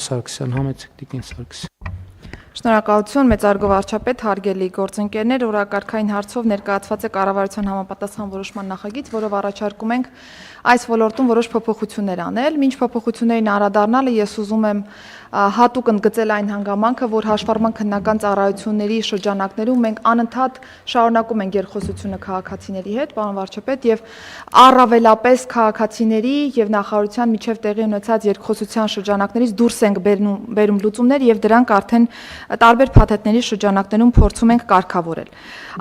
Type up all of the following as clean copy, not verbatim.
Սարգսյան, համեցեք Տիկին Սարգսյան։ Շնորհակալություն, մեծարգո վարչապետ, հարգելի գործընկերներ, օրակարգային հարցով ներկայացված է կառավարության համապատասխան որոշման նախագիծ, որով առաջարկում ենք այս ոլորտում որոշ փոփոխություններ անել։ Մինչ փոփոխություններին անդրադառնալը ես ուզում եմ հատուկ ընդգծել այն հանգամանքը, որ հաշվառման քննական ծառայությունների շրջանակներում մենք անընդհատ շարունակում ենք երկխոսությունը քաղաքացիների հետ, պարոն վարչապետ, եւ առավելապես քաղաքացիների եւ նախարարության միջև տեղի ունեցած երկխոսության շրջանակներից դուրս ենք բերում լուծումներ եւ դրանք արդեն տարբեր փաթեթների շրջանակներում փորձում ենք կարգավորել։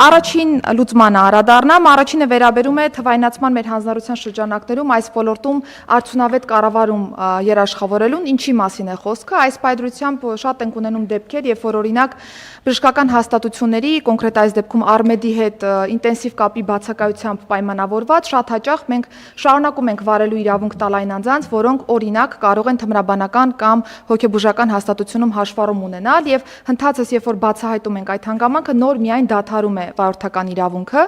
Առաջին լուծմանը անդրադառնամ, առաջինը վերաբերում է թվայնացման մեր հանձնարարության շրջանակներում այս ոլորտում արդյունավետ կառավարում երաշխավորելուն, ինչի մասին է խոսքը, այս պայծրությամբ շատ ենք ունենում դեպքեր, երբ որ օրինակ բժշկական հաստատությունների, կոնկրետ այս դեպքում Արմեդի հետ ինտենսիվ կապի բացակայությամբ պայմանավորված շատ հաճախ մենք շարունակում ենք վարելու իրավունք տալ այն անձանց, որոնք օրինակ կարող են թմրաբանական կամ հոգեբուժական հաստատությունում հաշվառում ունենալ եւ հնդածս երբ որ բացահայտում ենք այդ հանգամանքը նոր միայն դադարում է վարորդական իրավունքը,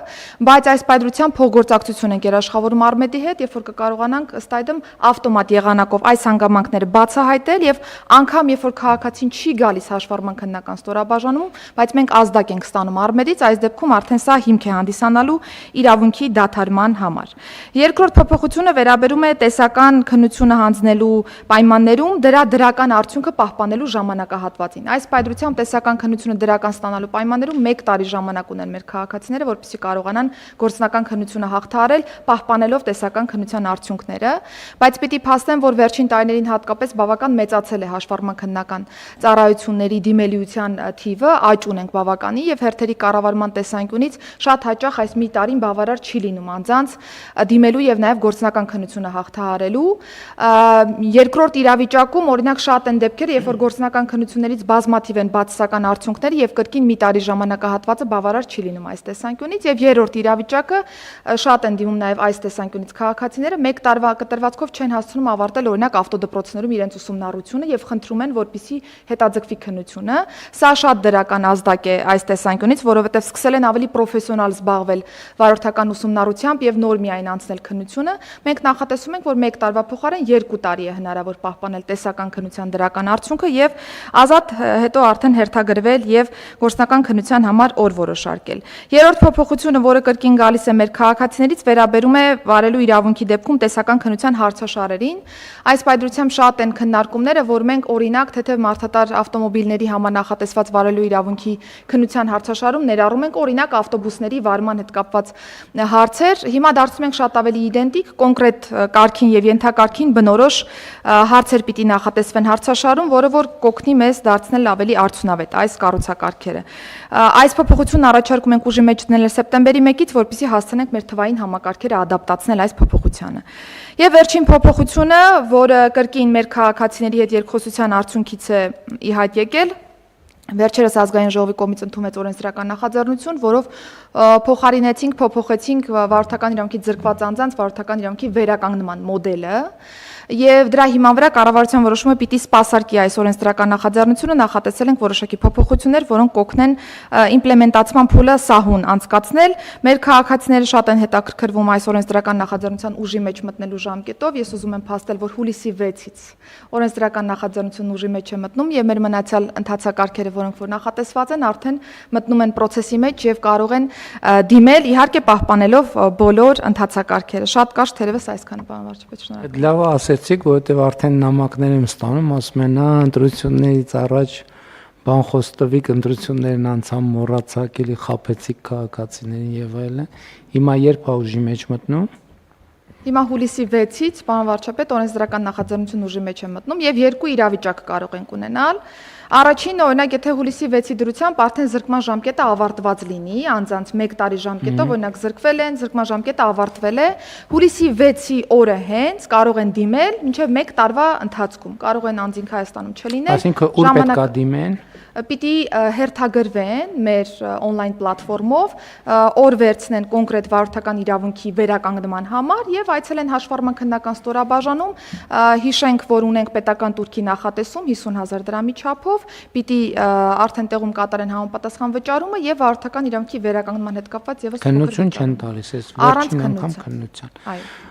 բայց այս պայծրությամբ փոխգործակցություն ենք երաշխավորում Արմեդի հետ, երբ որ կկարողանանք ըստ այդմ ավտոմատ եղանակով այս հանգամանքները բացահայտել եւ անգամ երբ որ քաղաքացին չի գալիս հաշվառման քննական ստորաբաժանում, բայց մենք ազդակ ենք ստանում Արմեդից, այս դեպքում արդեն սա հիմք է հանդիսանալու իրավունքի դադարման համար։ Երկրորդ փոփոխությունը վերաբերում է տեսական քննությունը հանձնելու պայմաններում դրա դրական արդյունքը պահպանելու ժամանակահատվածին։ Այս պայծրությամբ տեսական քննությունը դրական ստանալու պայմաններում 1 տարի ժամանակ ունեն մեր քաղաքացիները, որպեսզի կարողանան գործնական քննությունը հաղթահարել, պահպանելով տեսական քննության արդյունքները, բայց պիտի փաստեմ, որ վերջին տարիներին հատկապես բավական մեծացել է հաշվառման քննական ծառայությունների դիմելիության թիվը, աճ ունենք բավականի եւ հերթերի կառավարման տեսանկյունից շատ հաճախ այս մի տարին բավարար չի լինում անձանց դիմելու եւ նաեւ գործնական քննությունը հաղթահարելու։ Երկրորդ իրավիճակում օրինակ շատ են դեպքեր, երբ որ գործնական քննություններից բազմաթիվ են բացասական արդյունքները եւ կրկին մի տարի ժամանակահատվածը բավարար չի լինում այս տեսանկյունից եւ երրորդ իրավիճակը շատ են դիմում նաեւ այս տեսանկյունից քաղաքացիները 1 տարվա կտրվածքով չեն հասցնում ավարտել օրինակ ավտոդպրոցներում իրենց ուսումնառությունը եւ խնդրում են որպեսզի հետաձգվի քննությունը։ Սա շատ դրական ազդակ է այս տեսանկյունից, որովհետեւ սկսել են ավելի պրոֆեսիոնալ զբաղվել վարորդական ուսումնառությամբ եւ նոր միայն անցնել քննությունը։ Մենք նախատեսում ենք, որ 1 տարվա փոխարեն 2 տարի է հնարավոր պահպանել տեսական քննության դրական արդյունքը եւ ազատ հետո արդեն հերթագրվել եւ գործնական քննության համար օր որոշարկել։ Երրորդ փոփոխությունը, որը կրկին գալիս է մեր քաղաքացիներից, վերաբերում է վարելու իրավունքի դեպքում տեսական քննության հարցաշարերին։ Այս պայծրությամբ շատ են քննարկումները, որ մենք օրինակ թեթև մարդատար ավտոմոբիլների համար նախատեսված վարելու իրավունքի քննության հարցաշարում ներառում ենք օրինակ ավտոբուսների վարման հետ կապված հարցեր։ Հիմա դարձնում ենք շատ ավելի իդենտիկ, կոնկրետ կարգին եւ ենթակարգին բնորոշ հարցեր պիտի նախատեսվեն հարցաշարում, որը որ կօգնի մեզ դարձնել ավելի արդյունավետ այս կառուցակարգերը։ Այս փոփոխությունն առաջարկում ենք ուժի մեջ դնել սեպտեմբերի 1-ից, որպեսզի հասցնենք մեր թվային համակարգերը ադապտացնել այս փոփոխությանը։ Եվ վերջին փոփոխությունը, որը կրկին մեր քաղաքացիների հետ երկխոսության արդյունքից է ի հայտ եկել, վերջերս ազգային ժողովի կողմից ընդունվեց օրենսդրական նախաձեռնություն, որով փոխարինեցինք վարորդական իրավունքից զրկված անձանց վարորդական իրավունքի վերականգնման մոդելը եւ դրա հիման վրա կառավարության որոշումը պիտի սպասարկի այս օրենսդրական նախաձեռնությունը, նախատեսել ենք որոշակի փոփոխություններ, որոնք կօգնեն իմպլեմենտացման փուլը սահուն անցկացնել։ Մեր քաղաքացիները շատ են հետաքրքրվում այս օրենսդրական նախաձեռնության ուժի մեջ մտնելու ժամկետով։ Ես ուզում եմ փաստել, որ հուլիսի 6-ից օրենսդրական նախաձեռնությունն ուժի մեջ է մտնում եւ մեր մնացյալ ընթացակարգերը, որոնք որ նախատեսված են, արդեն մտնում են process-ի մեջ եւ կարող են դիմել, իհարկե պահպանելով բոլոր ընթացակարգերը։ Շատ կարճ թերևս այսքանը, պարոն վարչապետ, շնորհակալ։ Լավ ասեցիք, որովհետեւ արդեն նամակներ եմ ստանում, ասում են, ընտրություններից առաջ բան խոստովիկ ընտրություններն անցան մոռացակ, էլի խաբեցիք քաղաքացիներին եւ այլն։ Հիմա երբ է ուժի մեջ մտնում։ Հիմա հուլիսի 6-ից, պարոն վարչապետ, օրենսդրական նախաձեռնություն ուժի մեջ է մտնում եւ երկու իրավիճակ կարող ենք ունենալ։ Առաջինը, օրինակ, եթե հուլիսի 6-ի դրությամբ արդեն զրկման ժամկետը ավարտված լինի, անձանց 1 տարի ժամկետով, օրինակ զրկվել են, զրկման ժամկետը ավարտվել է, հուլիսի 6-ի օրը հենց կարող են դիմել մինչև 1 տարվա ընթացքում։ Կարող են անձինք Հայաստանում չլինել։ Այսինքն ուր պետք է դիմեն։ Պիտի հերթագրվեն մեր on-line պլատֆորմով, օր վերցնեն կոնկրետ վարորդական իրավունքի վերականգնման համար եւ այցել են հաշվառման քննական ստորաբաժանում, հիշենք, որ ունենք պետական турքի նախատեսում 50,000 դրամի չափով, պիտի արդեն տեղում կատարեն համապատասխան վճարումը եւ վարորդական իրավունքի վերականգնման հետ կապված եւս քննություն չեն տալիս, այս վերջին անգամ քննության։ Այո։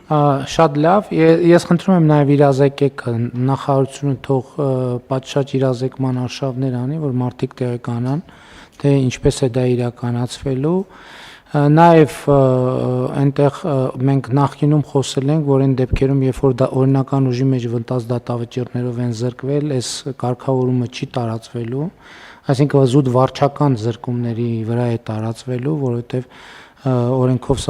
Շատ լավ, ես խնդրում եմ նաև իրազեկեք նախարարությունը թող պատշաճ իրազեկման արշավներ անի, որ մարդիկ տեղեկանան, թե ինչպես է դա իրականացվելու։ Նաև այնտեղ մենք նախկինում խոսել ենք, որ այն դեպքերում, երբ որ օրինական ուժի մեջ վնտած դատավճիռներով են զրկվել, այս կարգավորումը չի տարածվելու, այսինքն զուտ վարչական զրկումների վրա է տարածվելու, որովհետև օրենքով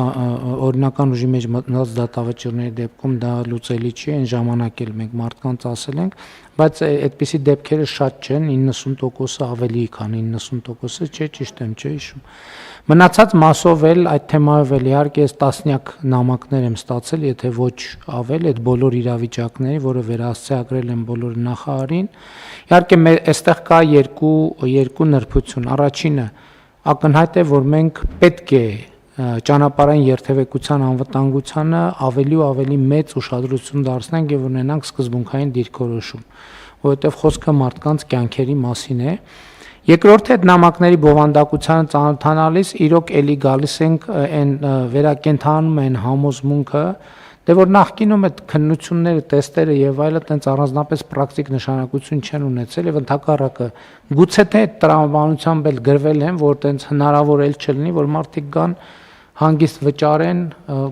օրինական ուժի մեջ մտնած դատավճիռների դեպքում դա լուծելի չի, այն ժամանակ էլ մենք մարդկանց ասել ենք, բայց այդպիսի դեպքերը շատ չեն, 90%-ը ավելի, քան 90%-ը չէ, ճիշտ եմ, չէ՞ հիշում։ Մնացած մասով էլ այդ թեմայով էլ իհարկե ես տասնյակ նամակներ եմ ստացել, եթե ոչ ավել, այդ բոլոր իրավիճակների, որը վերահասցեագրել են բոլոր նախարարին։ Իհարկե այստեղ կա երկու նրբություն։ Առաջինը ակնհայտ է, որ մենք պետք է ճանապարհային երթևեկության անվտանգությանը ավելի ու ավելի մեծ ուշադրություն դարձնենք եւ ունենանք սկզբունքային դիրքորոշում, որովհետեւ խոսքը մարդկանց կյանքերի մասին է։ Երկրորդը այդ նամակների բովանդակությանը ծանոթանալիս իրոք էլի գալիս ենք այն վերակենդանում են համոզմունքը, դե որ նախկինում այդ քննությունները, տեստերը եւ այլը տենց առանձնապես պրակտիկ նշանակություն չեն ունեցել եւ ընդհակառակը գուցե թե այդ տրամաբանությամբ էլ գրվել են, որ տենց հնարավոր էլ չլինի, որ մարդիկ գան հանգիստ վճարեն,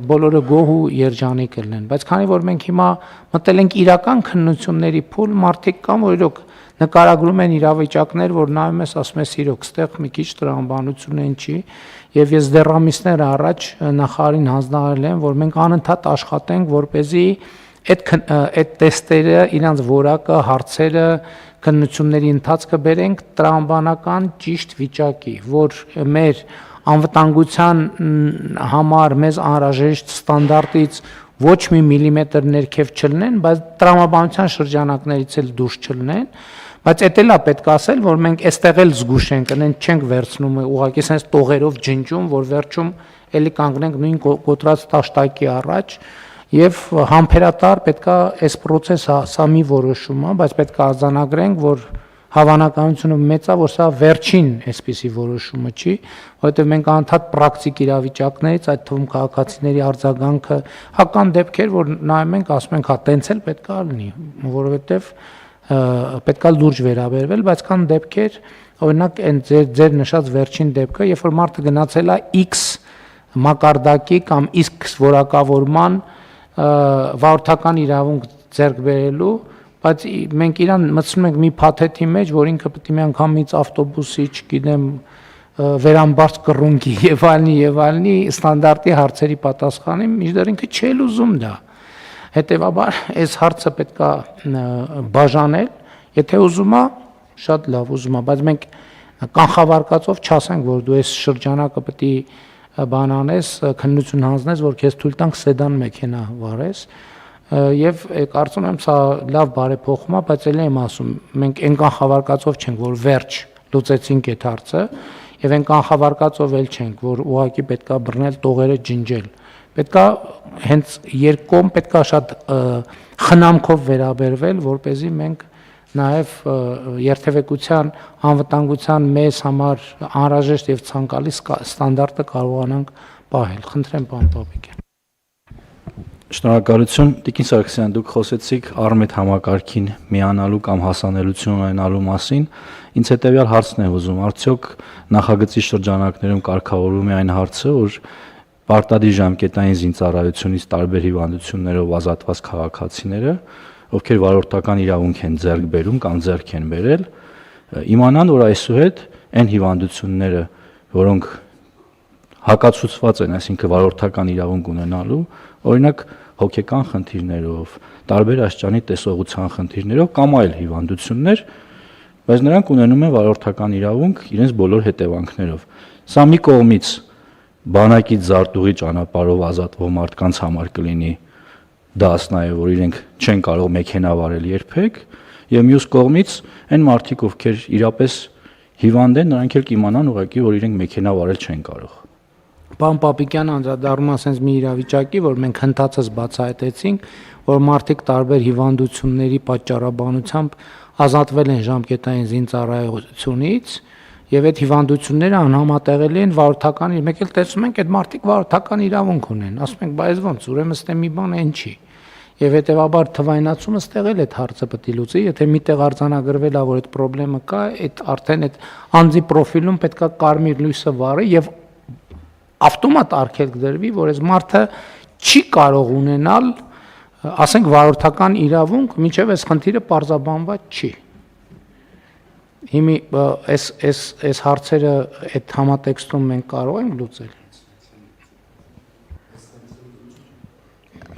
բոլորը գոհ ու երջանիկ լինեն, բայց քանի որ մենք հիմա մտել ենք իրական քննությունների փուլ, մարդիկ կան, որ իրոք նկարագրում են իրավիճակներ, որ նայում ես, ասում ես իրոք, ստեղ մի քիչ տրամաբանություն են չի, եւ ես դեռ ամիսներ առաջ նախարարին հանձնարարել եմ, որ մենք անընդհատ աշխատենք, որպեսզի այդ տեստերը, իրանց որակը, հարցերը, քննությունների ընթացքը բերենք տրամաբանական ճիշտ վիճակի, որ մեր անվտանգության համար մեզ անհրաժեշտ ստանդարտից ոչ մի միլիմետր ներքև չլինեն, բայց տրամաբանության շրջանակներից էլ դուրս չլինեն, բայց էդ էլա պետք է ասել, որ մենք այստեղ էլ զգուշ ենք, չենք վերցնում ուղղակի sense տողերով ջնջում, որ վերջում էլի կանգնենք նույն կոտրած տաշտակի առաջ եւ համբերատար պետք է այս process-ը սա մի որոշում է, բայց պետք է արձանագրենք, որ հավանականությունը մեծ է, որ սա վերջին այսպիսի որոշումը չի, որովհետև մենք անընդհատ պրակտիկ իրավիճակներից, այդ թվում քաղաքացիների արձագանքը, հական դեպքեր, որ նայում ենք, ասում ենք, հա, տենց էլ պետք է լինի, որովհետև պետք է լուրջ վերաբերվել, բայց կան դեպքեր, օրինակ այն ձեր նշած վերջին դեպքը, երբ որ մարդը գնացել է X մակարդակի կամ X որակավորման վարորդական իրավունք ձեռք բերելու, բայց մենք իրան մտցնում ենք մի փաթեթի մեջ, որ ինքը պետք է մի անգամից ավտոբուսի, չգիտեմ, վերամբարձ կռունկի եւ այլնի ստանդարտի հարցերի պատասխանի, մինչդեռ ինքը չէ ուզում դա։ Հետևաբար այս հարցը պետք է բաժանել, եթե ուզում է, շատ լավ ուզում է, բայց մենք կանխավարկածով չասենք, որ դու այս շրջանակը պետք է բան անես, քննություն հանձնես, որ քեզ թույլ տանք սեդան մեքենա վարես, եւ կարծում եմ սա լավ բարեփոխում է, բայց ելի եմ ասում, մենք այն կանխավարկածով չենք, որ վերջ լուծեցինք այդ հարցը, եւ այն կանխավարկածով էլ չենք, որ ուղղակի պետքա բռնել տողերը ջնջել։ Պետքա հենց երկկողմ պետքա շատ խնամքով վերաբերվել, որպեսզի մենք նաեւ երթևեկության անվտանգության մեզ համար անհրաժեշտ եւ ցանկալի ստանդարտը կարողանանք պահել։ Խնդրեմ, պարոն Պապիկյան։ Շնորհակալություն, Տիկին Սարգսյան, դուք խոսեցիք Արմետ համակարգին միանալու կամ հասանելություն ունենալու մասին։ Ինձ հետեւյալ հարցն է ուզում, արդյոք նախագծի շրջանակներում կարգավորվում է այն հարցը, որ պարտադիր ժամկետային զինծառայությունից տարբեր հիվանդություններով ազատված քաղաքացիները, ովքեր վարորդական իրավունք են ձեռք բերում կամ ձեռք են բերել, իմանան, որ այսուհետ այն հիվանդությունները, որոնք հակացուցված են, այսինքն վարորդական իրավունք ունենալու, օրինակ հոգեկան խնդիրներով, տարբեր աստիճանի տեսողության խնդիրներով կամ այլ հիվանդություններ, բայց նրանք ունենում են վարորդական իրավունք իրենց բոլոր հետևանքներով։ Սա մի կողմից բանակից զարտուղի ճանապարհով ազատվող մարդկանց համար կլինի դաս նաև, որ իրենք չեն կարող մեքենա վարել երբեք, եւ մյուս կողմից այն մարդիկ, ովքեր իրապես հիվանդ են, նրանք էլ կիմանան ուղղակի, որ իրենք մեքենա վարել չեն կարող։ Պարոն Պապիկյանը անդրադառնում է ասենց մի իրավիճակի, որ մենք հնդածս բացահայտեցինք, որ մարդիկ տարբեր հիվանդությունների պատճառաբանությամբ ազատվել են ժամկետային զինծառայությունից, եւ այդ հիվանդությունները անհամատեղելի են վարորդական, մեկ էլ տեսնում ենք այդ մարդիկ վարորդական իրավունք ունեն, ասում ենք, բայց ոնց, ուրեմն ստե մի բան այն չի։ Եվ հետեւաբար թվայնացումը ստեղել այդ հարցը պետք է լուծի, եթե միտեղ արձանագրվել է, որ այդ խնդրեմը կա, այդ արդեն այդ անձի պրոֆիլում պետքա կարմիր լույսը վառի եւ ավտոմատ արգելք դրվի, որ այս մարդը չի կարող ունենալ, ասենք, վարորդական իրավունք, մինչև այս խնդիրը պարզաբանված չի։ Հիմի այս հարցերը այդ համատեքստում մենք կարող ենք լուծել։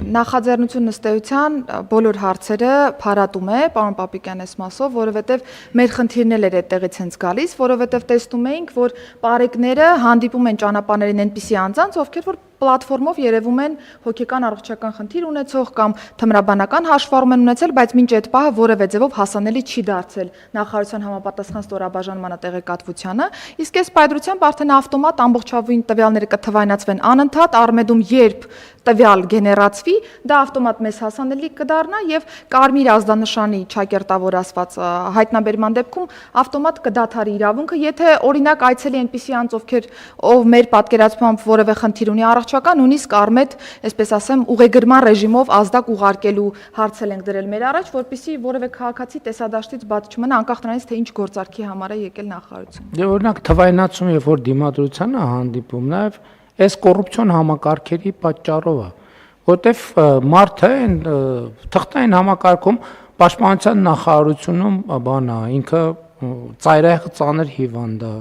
Նախաձեռնություն ըստ էության բոլոր հարցերը փարատում է պարոն Պապիկյան այս մասով, որովհետև մեր խնդիրն էր այդտեղից հենց գալիս, որովհետև տեսնում էինք, որ պարեկները հանդիպում են ճանապարհներին այնպիսի անձանց, ովքեր որ պլատֆորմով երևում են հոգեկան առողջական խնդիր ունեցող կամ թմրաբանական հաշվառում են ունեցել, բայց մինչ այդ պահը որևէ ձևով հասանելի չի դարձել նախարարության համապատասխան ստորաբաժանմանը տեղեկատվությանը, իսկ այս պայծրությամբ արդեն ավտոմատ ամբողջովին տվյալները կթվայնացվեն անընդհատ, Արմեդում երբ տվյալ գեներացվի, դա ավտոմատ մեզ հասանելի կդառնա եւ կարմիր ազդանշանի ճակերտավոր ասված հայտնաբերման դեպքում ավտոմատ կդադարի իրավունքը, եթե օրինակ այցելի այնպիսի անձ, ով մեր պատկերացմամբ որևէ խնդիր ունի առողջական, նույնիսկ Արմեդ, այսպես ասեմ, ուղեգրման ռեժիմով ազդակ ուղարկելու հարցել ենք դրել մեր առաջ, որպեսզի որևէ քաղաքացի տեսադաշտից բաց չմնա, անկախ նրանից, թե ինչ գործարքի համար է եկել նախարարություն։ Դե օրինակ թվայնացում, երբ որ դիմադրության է հանդիպում, նաեւ այս կոռուպցիոն համակարգերի պատճառով է, որտեվ մարդը այն թղթային համակարգում պաշտպանության նախարարությունում բան է, ինքը ծայրահեղ ծանր հիվանդ է,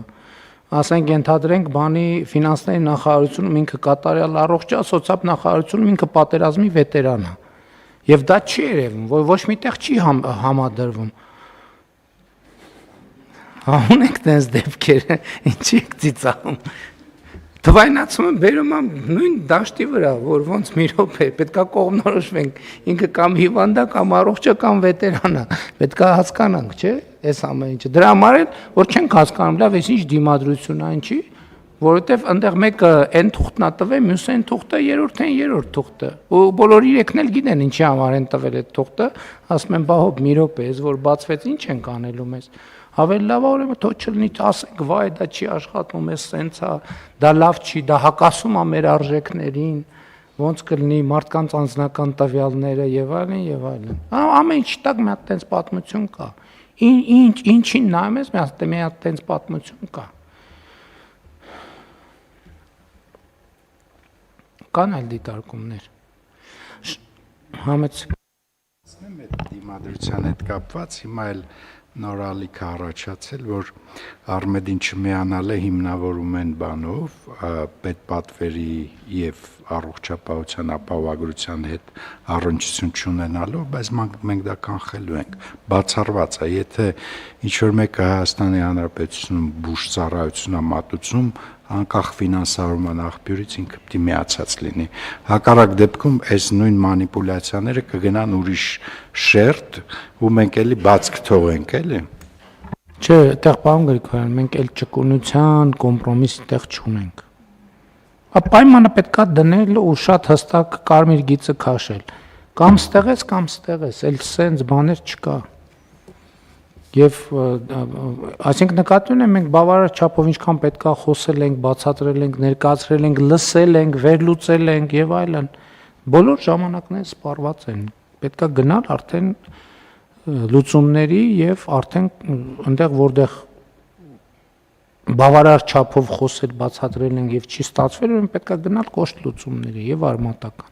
ասենք ենթադրենք բանի ֆինանսների նախարարությունում ինքը կատարյալ առողջ է, սոցիալ նախարարությունում ինքը պատերազմի վետերան է, եւ դա չի երևում, ոչ միտեղ չի համադրվում։ Ունենք տես դեպքեր, ինչի եք ծիծաղում։ Թվայնացումը բերում եմ նույն դաշտի վրա, որ ոնց մի րոպե պետքա կողմնորոշվենք, ինքը կամ հիվանդ է, կամ առողջ է, կամ վետերան է, պետքա հասկանանք, չէ՞, այս ամեն ինչը։ Դրա համար էլ որ չենք հասկանում, լավ, այս ինչ դիմադրություն այն չի, որովհետև այնտեղ մեկը այն թուղթն է տվել, մյուսը այն թուղթը, երրորդը թուղթը։ Ու բոլոր իրենքն էլ գիտեն ինչի համար են տվել այդ թուղթը, ասում են, բա հոբ մի րոպե, այս որ բացվեց, ինչ ենք անելու մեզ։ Ավելի լավ է ուրեմն թող չլինի, ասենք, վայ, դա չի աշխատում, էս սենց է, դա լավ չի, դա հակասում է մեր արժեքներին, ոնց կլինի մարդկանց անձնական տվյալները եւ այլն եւ այլն։ Ամեն ինչ տակ մի հատ տենց պատմություն կա։ Ինչին նայում ես, մի հատ տենց պատմություն կա։ Կան այլ դիտարկումներ։ Համեցեք։ Ասեմ այդ դիմադրության հետ կապված հիմա էլ նորալիք առաջացել, որ Արմեդին չմիանալ է հիմնավորում են բանով, պետպատվերի եւ առողջապահության ապահովագրության հետ առնչություն չունենալով, բայց մենք դա կանխելու ենք։ Բացառված է, եթե ինչ որ մեկը Հայաստանի Հանրապետությունում բուժ ծառայություն է մատուցում, անկախ ֆինանսավորման աղբյուրից ինքը պետք է միացած լինի։ Հակառակ դեպքում այս նույն մանիպուլյացիաները կգնան ուրիշ շերտ ու մենք էլի բաց կթողենք, էլի։ Չէ, այդտեղ պարոն Գրիգորյան, մենք էլ ճկունության կոմպրոմիսի տեղ չունենք։ Պայմանը պետքա դնել ու շատ հստակ կարմիր գիծը քաշել։ Կամ ստեղես, էլ սենց բաներ չկա։ Եվ այսինքն նկատի ունեմ մենք բավարար չափով ինչքան պետքա խոսել ենք, բացատրել ենք, ներկայացրել ենք, լսել ենք, վերլուծել ենք եւ այլն։ Բոլոր ժամանակները սպառված են։ Պետքա գնալ արդեն լուծումների եւ արդեն այնտեղ որտեղ բավարար չափով խոսել, բացատրել ենք եւ չի ստացվել, ուրեմն պետքա գնալ կոշտ լուծումների եւ արմատական։